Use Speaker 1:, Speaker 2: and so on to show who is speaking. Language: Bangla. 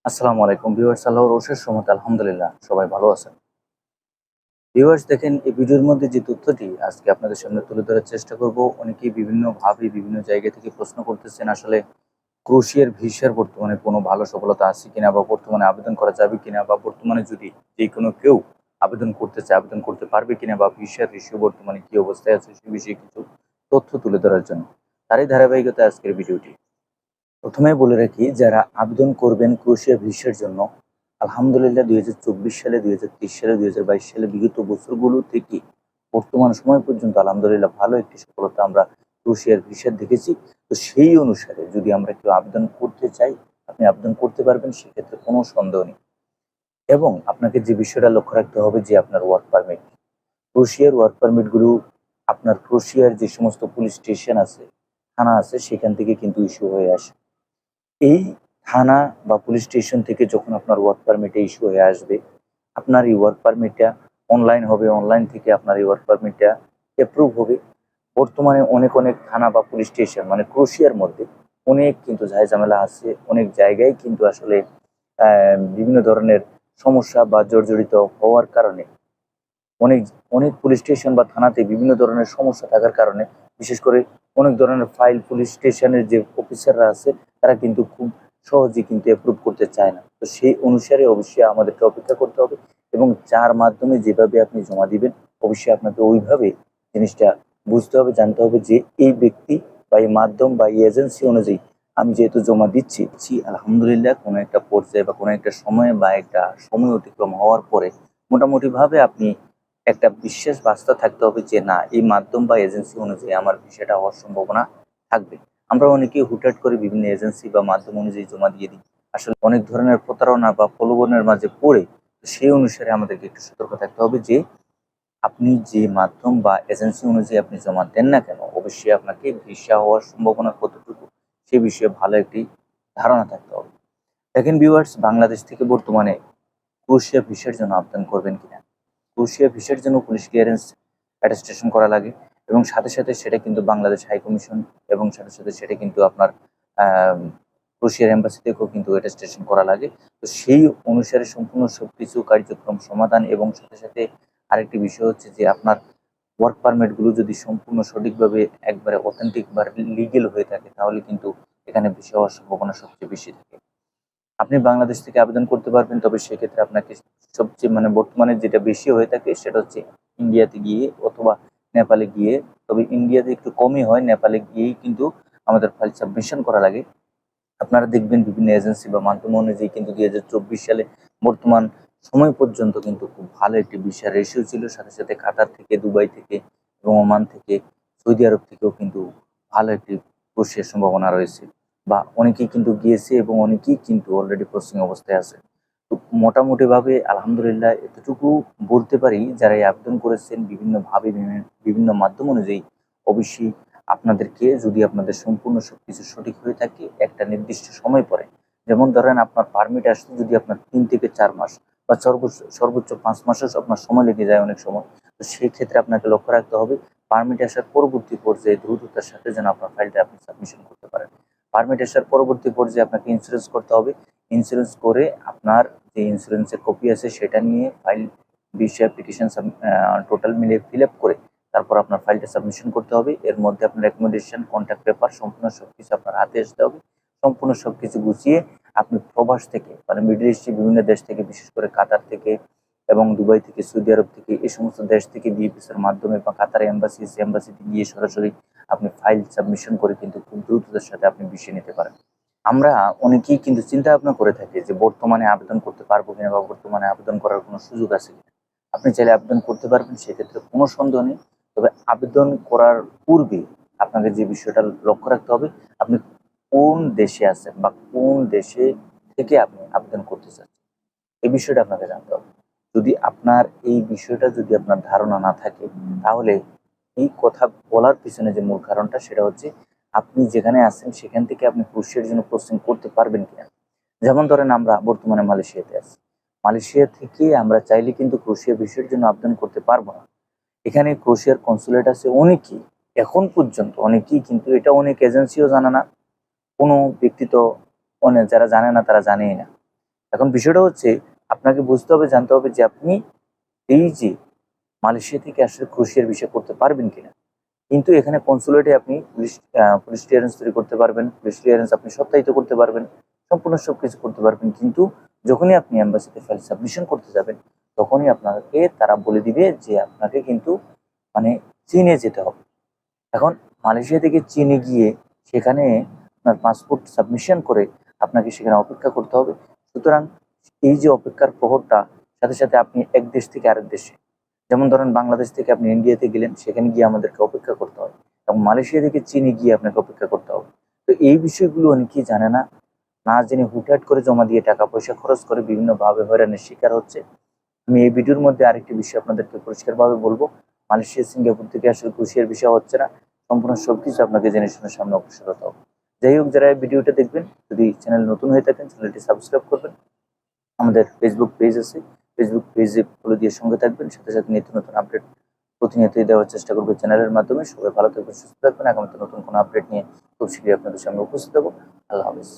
Speaker 1: আসসালামু আলাইকুম ভিউয়ার্স। আল্লাহর অশেষ রহমতে আলহামদুলিল্লাহ সবাই ভালো আছেন। ভিউয়ার্স, দেখেন এই ভিডিওর মধ্যে যে তথ্যটি আজকে আপনাদের সামনে তুলে ধরার চেষ্টা করব, অনেকেই বিভিন্নভাবে বিভিন্ন জায়গা থেকে প্রশ্ন করতেছেন আসলে ক্রোশিয়ার ভিসার বর্তমানে কোনো ভালো সফলতা আছে কিনা, বা বর্তমানে আবেদন করা যাবে কিনা, বা বর্তমানে যদি যে কোনো কেউ আবেদন করতে চায় আবেদন করতে পারবে কিনা, বা ভিসার রেশিও বর্তমানে কি অবস্থায় আছে সে বিষয়ে কিছু তথ্য তুলে ধরার জন্য তারই ধারাবাহিকতায় আজকের ভিডিওটি। প্রথমে বলে রাখি, যারা আবেদন করবেন ক্রোয়েশিয়া ভিসার জন্য, আলহামদুলিল্লাহ ২০২৪ সালে, ২০২৩ সালে, ২০২২ সালে বিগত বছরগুলো থেকে বর্তমান সময় পর্যন্ত আলহামদুলিল্লাহ ভালো একটি সফলতা আমরা ক্রোয়েশিয়ার ভিসার দেখেছি। তো সেই অনুসারে যদি আমরা কেউ আবেদন করতে চাই, আপনি আবেদন করতে পারবেন, সেক্ষেত্রে কোনো সন্দেহ নেই। এবং আপনাকে যে বিষয়টা লক্ষ্য রাখতে হবে যে আপনার ওয়ার্ক পারমিট, ক্রোয়েশিয়ার ওয়ার্ক পারমিটগুলো আপনার ক্রোয়েশিয়ার যে সমস্ত পুলিশ স্টেশন আছে, থানা আছে, সেখান থেকে কিন্তু ইস্যু হয়ে আসে। এই থানা বা পুলিশ স্টেশন থেকে যখন আপনার ওয়ার্ক পারমিটে ইস্যু হয়ে আসবে, আপনার এই ওয়ার্ক পারমিটটা অনলাইন হবে। অনলাইন থেকে আপনার এই ওয়ার্ক পারমিটটা অ্যাপ্রুভ হবে। বর্তমানে অনেক থানা বা পুলিশ স্টেশন মানে ক্রোয়েশিয়ার মধ্যে অনেক কিন্তু ঝামেলা আছে। অনেক জায়গায় কিন্তু আসলে বিভিন্ন ধরনের সমস্যা বা জর্জরিত হওয়ার কারণে অনেক অনেক পুলিশ স্টেশন বা থানাতে বিভিন্ন ধরনের সমস্যা থাকার কারণে, বিশেষ করে অনেক ধরনের ফাইল পুলিশ স্টেশনের যে অফিসাররা আছে তারা কিন্তু খুব সহজে কিন্তু অ্যাপ্রুভ করতে চায় না। তো সেই অনুসারে অবশ্যই আমাদেরকে অপেক্ষা করতে হবে, এবং যার মাধ্যমে যেভাবে আপনি জমা দিবেন অবশ্যই আপনাকে ওইভাবে জিনিসটা বুঝতে হবে, জানতে হবে যে এই ব্যক্তি বা এই মাধ্যম বা এই এজেন্সি অনুযায়ী আমি যেহেতু জমা দিচ্ছি আলহামদুলিল্লাহ কোনো একটা পর্যায়ে বা কোনো একটা সময়ে বা একটা সময় অতিক্রম হওয়ার পরে মোটামুটিভাবে আপনি একটা বিশ্বাস বাস্তব থাকতে হবে যে না, এই মাধ্যম বা এজেন্সি অনুযায়ী আমার বিষয়টা হওয়ার সম্ভাবনা থাকবে। আমরা অনেকেই হুটহাট করে বিভিন্ন এজেন্সি বা মাধ্যম অনুযায়ী জমা দিয়ে দিই। আসলে অনেক ধরনের প্রতারণা বা প্রলোভনের মাঝে পড়ে সেই অনুসারে আমাদেরকে একটু সতর্ক থাকতে হবে যে আপনি যে মাধ্যম বা এজেন্সি অনুযায়ী আপনি জমা দেন না কেন, অবশ্যই আপনাকে ভিসা হওয়ার সম্ভাবনা কতটুকু সে বিষয়ে ভালো একটি ধারণা থাকতে হবে। দেখেন ভিউয়ার্স, বাংলাদেশ থেকে বর্তমানে ক্রোয়েশিয়া ভিসার জন্য আবেদন করবেন কিনা, ক্রোয়েশিয়া ভিসার জন্য পুলিশ ক্লিয়ারেন্স অ্যাটেস্টেশন করা লাগে, এবং সাথে সাথে সেটা কিন্তু বাংলাদেশ হাই কমিশন, এবং সাথে সাথে সেটা কিন্তু আপনার ক্রোয়েশিয়ার এম্বাসি থেকেও কিন্তু অ্যাটেস্টেশন করা লাগে। তো সেই অনুসারে সম্পূর্ণ সবকিছু কার্যক্রম সমাধান, এবং সাথে সাথে আরেকটি বিষয় হচ্ছে যে আপনার ওয়ার্ক পারমিটগুলো যদি সম্পূর্ণ সঠিকভাবে একবারে অথেন্টিক বা লিগেল হয়ে থাকে, তাহলে কিন্তু এখানে ভিসা হওয়ার সম্ভাবনা সবচেয়ে বেশি থাকে। আপনি বাংলাদেশ থেকে আবেদন করতে পারবেন, তবে সেক্ষেত্রে আপনাকে সবচেয়ে মানে বর্তমানে যেটা বেশি হয়ে থাকে সেটা হচ্ছে ইন্ডিয়াতে গিয়ে অথবা নেপালে গিয়ে। তবে ইন্ডিয়াতে একটু কমই হয়, নেপালে গিয়েই কিন্তু আমাদের ফাইল সাবমিশন করা লাগে। আপনারা দেখবেন বিভিন্ন এজেন্সি বা মাধ্যম অনুযায়ী কিন্তু ২০২৪ সালে বর্তমান সময় পর্যন্ত কিন্তু খুব ভালো একটি ভিসা রেশিও ছিল। সাথে সাথে কাতার থেকে, দুবাই থেকে এবং ওমান থেকে, সৌদি আরব থেকেও কিন্তু ভালো একটি প্রবেশের সম্ভাবনা রয়েছে, বা অনেকেই কিন্তু গিয়েছে এবং অনেকেই কিন্তু অলরেডি প্রসেসিং অবস্থায় আছে। তো মোটামুটিভাবে আলহামদুলিল্লাহ এতটুকু বলতে পারি, যারা এই আবেদন করেছেন বিভিন্নভাবে বিভিন্ন মাধ্যম অনুযায়ী, অবশ্যই আপনাদেরকে যদি আপনাদের সম্পূর্ণ সবকিছু সঠিক হয়ে থাকে একটা নির্দিষ্ট সময় পরে, যেমন ধরেন আপনার পারমিট আসতে যদি আপনার ৩ থেকে ৪ মাস বা সর্বোচ্চ ৫ মাসও আপনার সময় লেগে যায় অনেক সময়। তো সেই ক্ষেত্রে আপনাকে লক্ষ্য রাখতে হবে পারমিট আসার পরবর্তী পর্যায়ে দ্রুততার সাথে যেন আপনার ফাইলটা আপনি সাবমিশন করতে পারেন। পারমিট আসার পরবর্তী পর্যায়ে আপনাকে ইন্স্যুরেন্স করতে হবে। ইন্স্যুরেন্স করে আপনার যে ইন্স্যুরেন্সের কপি আছে সেটা নিয়ে ফাইল ভিসা অ্যাপ্লিকেশন টোটাল মিলিয়ে ফিল আপ করে তারপর আপনার ফাইলটা সাবমিশন করতে হবে। এর মধ্যে আপনার রেকমেন্ডেশন, কন্ট্যাক্ট পেপার সম্পূর্ণ সবকিছু আপনার হাতে আসতে হবে। সম্পূর্ণ সবকিছু গুছিয়ে আপনি প্রবাস থেকে মানে মিডল ইস্টের বিভিন্ন দেশ থেকে, বিশেষ করে কাতার থেকে এবং দুবাই থেকে, সৌদি আরব থেকে, এই সমস্ত দেশ থেকে বিএফএসের মাধ্যমে বা কাতার এম্বাসিতে গিয়ে সরাসরি আপনি ফাইল সাবমিশন করে কিন্তু খুব দ্রুততার সাথে আপনি ভিসা নিতে পারেন। আমরা অনেকেই কিন্তু চিন্তা ভাবনা করে থাকি যে বর্তমানে আবেদন করতে পারবো কিনা, বা বর্তমানে আবেদন করার কোনো সুযোগ আছে কিনা। আপনি চাইলে আবেদন করতে পারবেন, সেক্ষেত্রে কোনো সন্দেহ নেই। তবে আবেদন করার পূর্বে আপনাকে যে বিষয়টা লক্ষ্য রাখতে হবে, আপনি কোন দেশে আছেন বা কোন দেশে থেকে আপনি আবেদন করতে চাচ্ছেন, এই বিষয়টা আপনাকে জানতে হবে। যদি আপনার এই বিষয়টা যদি আপনার ধারণা না থাকে, তাহলে এই কথা বলার পিছনে যে মূল কারণটা সেটা হচ্ছে আপনি যেখানে আছেন সেখান থেকে আপনি ক্রোয়েশিয়ার জন্য প্রসেসিং করতে পারবেন কিনা। যেমন ধরেন আমরা বর্তমানে মালয়েশিয়াতে আছি, মালয়েশিয়া থেকে আমরা চাইলে কিন্তু ক্রোয়েশিয়া ভিসার জন্য আবেদন করতে পারবো না। এখানে ক্রোয়েশিয়ার কনসুলেট আছে অনেকেই, এখন পর্যন্ত অনেকেই, কিন্তু এটা অনেক এজেন্সিও জানে না, কোনো ব্যক্তি তো অনেক যারা জানে না তারা জানেই না। এখন বিষয়টা হচ্ছে আপনাকে বুঝতে হবে, জানতে হবে যে আপনি এই যে মালয়েশিয়া থেকে আসলে ক্রোশিয়ার ভিসা করতে পারবেন কিনা। কিন্তু এখানে কনসুলেটে আপনি পুলিশ ক্লিয়ারেন্স তৈরি করতে পারবেন, পুলিশ ক্লিয়ারেন্স আপনি সত্যায়িত করতে পারবেন, সম্পূর্ণ সবকিছু করতে পারবেন। কিন্তু যখনই আপনি এম্বাসিতে ফাইল সাবমিশন করতে যাবেন, তখনই আপনাকে তারা বলে দিবে যে আপনাকে কিন্তু মানে চীনে যেতে হবে। এখন মালয়েশিয়া থেকে চীনে গিয়ে সেখানে আপনার পাসপোর্ট সাবমিশন করে আপনাকে সেখানে অপেক্ষা করতে হবে। সুতরাং এই যে অপেক্ষার প্রহরটা, সাথে সাথে আপনি এক দেশ থেকে আরেক দেশে, যেমন ধরেন বাংলাদেশ থেকে আপনি ইন্ডিয়াতে গেলেন, সেখানে গিয়ে আমাদেরকে অপেক্ষা করতে হবে, এবং মালয়েশিয়া থেকে চীনে গিয়ে আপনাকে অপেক্ষা করতে হবে। তো এই বিষয়গুলো অনেকেই জানে না, না জেনে হুটহাট করে জমা দিয়ে টাকা পয়সা খরচ করে বিভিন্নভাবে হয়রানির শিকার হচ্ছে। আমি এই ভিডিওর মধ্যে আরেকটি বিষয় আপনাদেরকে পরিষ্কারভাবে বলবো, মালয়েশিয়া সিঙ্গাপুর থেকে আসলে কুশিয়ার বিষয় হচ্ছে না, সম্পূর্ণ সবকিছু আপনাকে জেনে শুনে সামনে অগ্রসর হতে হবে। যাই হোক, যারা এই ভিডিওটা দেখবেন, যদি চ্যানেল নতুন হয়ে থাকেন চ্যানেলটি সাবস্ক্রাইব করবেন। আমাদের ফেসবুক পেজ আছে, ফেসবুক পেজে ফলো দিয়ে সঙ্গে থাকবেন, সাথে সাথে নিত্য নতুন আপডেট প্রতিনিয়তই দেওয়ার চেষ্টা করবো চ্যানেলের মাধ্যমে। সবাই ভালো থাকবেন, সুস্থ থাকবেন। আগামীতে নতুন কোনো আপডেট নিয়ে খুব শীঘ্রই আপনাদের সামনে উপস্থিত হবো। আল্লাহ হাফিজ।